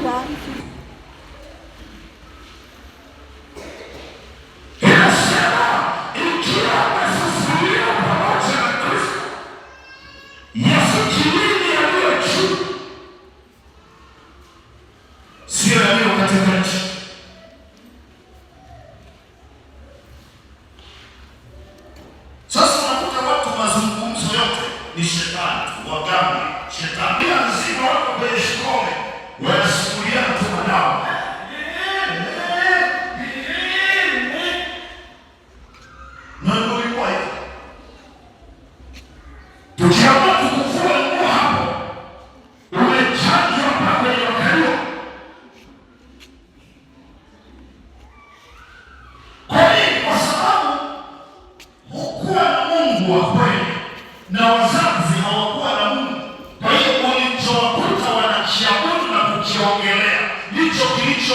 kwa sio yaliyo katikati. Sasa unakuta watu mazungumzo yote ni shetani tu, waganga, shetani nzima wako kwenye shikome, wanasimuliana tu manao. Na ndio ilikuwa hivyo. Tukiamua kukufua nguo hapo, umechanjwa mpaka kwenye makalio. Kwa sababu hukuwa na Mungu wa kweli na wazazi hawakuwa na Mungu. Kwa hiyo ulichowakuta wanakiabudu na kukiongelea ndicho kilicho